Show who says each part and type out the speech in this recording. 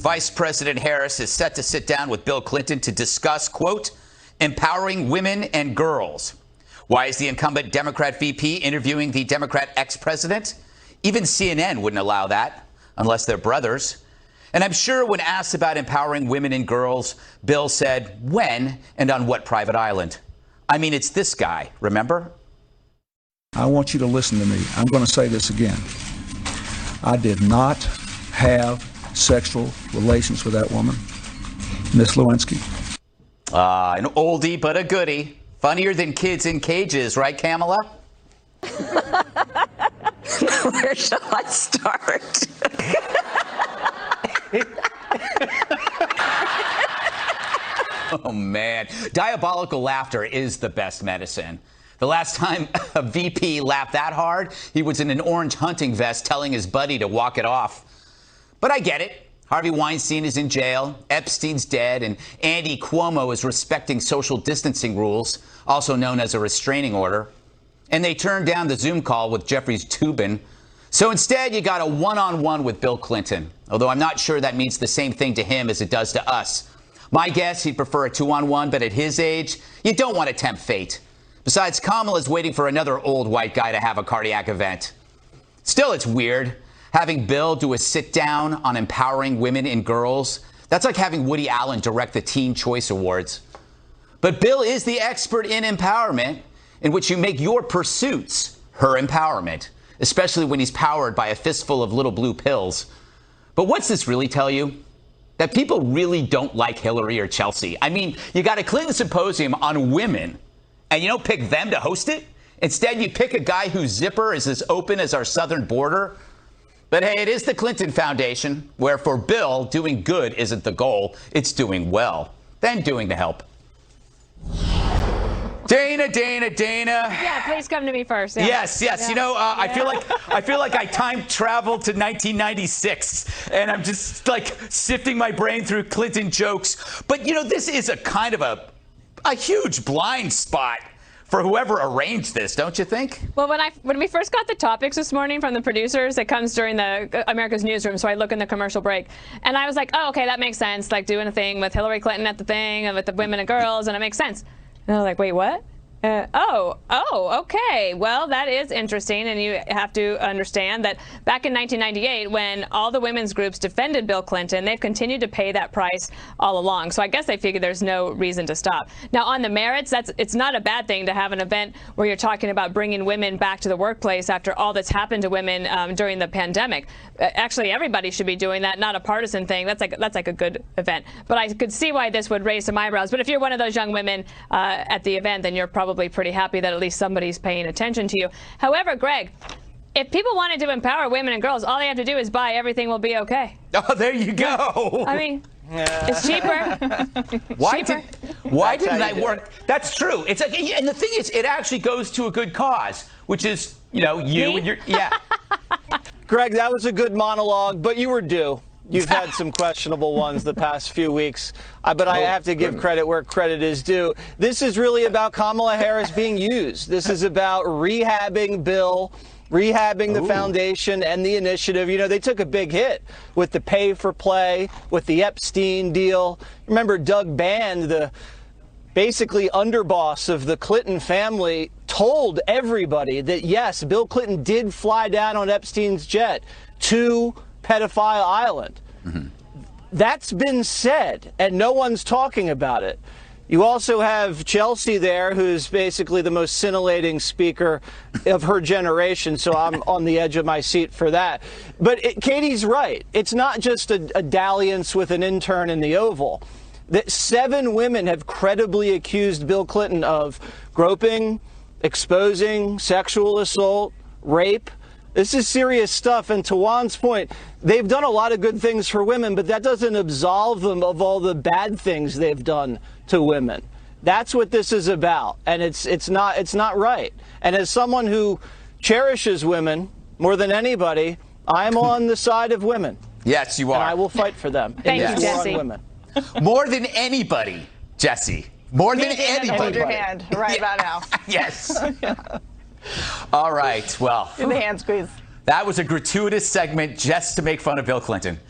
Speaker 1: Vice President Harris is set to sit down with Bill Clinton to discuss, quote, empowering women and girls. Why is the incumbent Democrat VP interviewing the Democrat ex-president? Even CNN wouldn't allow that, unless they're brothers. And I'm sure when asked about empowering women and girls, Bill said when and on what private island. I mean, it's this guy, remember?
Speaker 2: I want you to listen to me. I'm going to say this again. I did not have sexual relations with that woman, Miss Lewinsky.
Speaker 1: An oldie but a goodie. Funnier than kids in cages, right, Kamala?
Speaker 3: Where shall I start?
Speaker 1: Oh, man. Diabolical laughter is the best medicine. The last time a VP laughed that hard, he was in an orange hunting vest telling his buddy to walk it off. But I get it. Harvey Weinstein is in jail, Epstein's dead, and Andy Cuomo is respecting social distancing rules, also known as a restraining order. And they turned down the Zoom call with Jeffrey Toobin. So instead, you got a one-on-one with Bill Clinton, although I'm not sure that means the same thing to him as it does to us. My guess, he'd prefer a two-on-one, but at his age, you don't want to tempt fate. Besides, Kamala's waiting for another old white guy to have a cardiac event. Still, it's weird. Having Bill do a sit-down on empowering women and girls, that's like having Woody Allen direct the Teen Choice Awards. But Bill is the expert in empowerment, in which you make your pursuits her empowerment, especially when he's powered by a fistful of little blue pills. But what's this really tell you? That people really don't like Hillary or Chelsea. I mean, you got a Clinton symposium on women, and you don't pick them to host it? Instead, you pick a guy whose zipper is as open as our southern border? But hey, it is the Clinton Foundation, where for Bill, doing good isn't the goal. It's doing well, then doing the help. Dana.
Speaker 4: Yeah, please come to me first. Yeah.
Speaker 1: Yes. Yeah. You know, I feel like I time traveled to 1996, and I'm just like sifting my brain through Clinton jokes. But you know, this is a kind of a huge blind spot for whoever arranged this, don't you think?
Speaker 4: Well, when we first got the topics this morning from the producers, it comes during the America's Newsroom, so I look in the commercial break, and I was like, oh, okay, that makes sense, like doing a thing with Hillary Clinton at the thing, and with the women and girls, and it makes sense. And I was like, wait, what? Okay. Well, that is interesting, and you have to understand that back in 1998, when all the women's groups defended Bill Clinton, they've continued to pay that price all along. So I guess they figure there's no reason to stop. Now, on the merits, it's not a bad thing to have an event where you're talking about bringing women back to the workplace after all that's happened to women during the pandemic. Actually, everybody should be doing that, not a partisan thing. That's like a good event. But I could see why this would raise some eyebrows. But if you're one of those young women at the event, then you're probably pretty happy that at least somebody's paying attention to you. However, Greg, if people wanted to empower women and girls, all they have to do is buy Everything Will Be Okay.
Speaker 1: Oh, there you go.
Speaker 4: I mean, it's cheaper.
Speaker 1: Why didn't that work? That's true. It's like, and the thing is, it actually goes to a good cause, which is, you know, you and your, yeah.
Speaker 5: Greg, that was a good monologue, but you were due. You've had some questionable ones the past few weeks, but I have to give credit where credit is due. This is really about Kamala Harris being used. This is about rehabbing Bill, rehabbing the foundation and the initiative. You know, they took a big hit with the pay for play, with the Epstein deal. Remember, Doug Band, the basically underboss of the Clinton family, told everybody that, yes, Bill Clinton did fly down on Epstein's jet to Pedophile Island. Mm-hmm. That's been said, and no one's talking about it. You also have Chelsea there, who's basically the most scintillating speaker of her generation, so I'm on the edge of my seat for that. But Katie's right. It's not just a dalliance with an intern in the Oval. That 7 women have credibly accused Bill Clinton of groping, exposing, sexual assault, rape. This is serious stuff, and to Juan's point, they've done a lot of good things for women, but that doesn't absolve them of all the bad things they've done to women. That's what this is about, and it's not right. And as someone who cherishes women more than anybody, I'm on the side of women.
Speaker 1: Yes, you are.
Speaker 5: And I will fight for them.
Speaker 4: Thank you, Jesse.
Speaker 5: Women.
Speaker 1: More than anybody, Jesse. More than anybody.
Speaker 3: Hold your hand right about now.
Speaker 1: Yes. All right. Well,
Speaker 3: In the hand squeeze.
Speaker 1: That was a gratuitous segment just to make fun of Bill Clinton.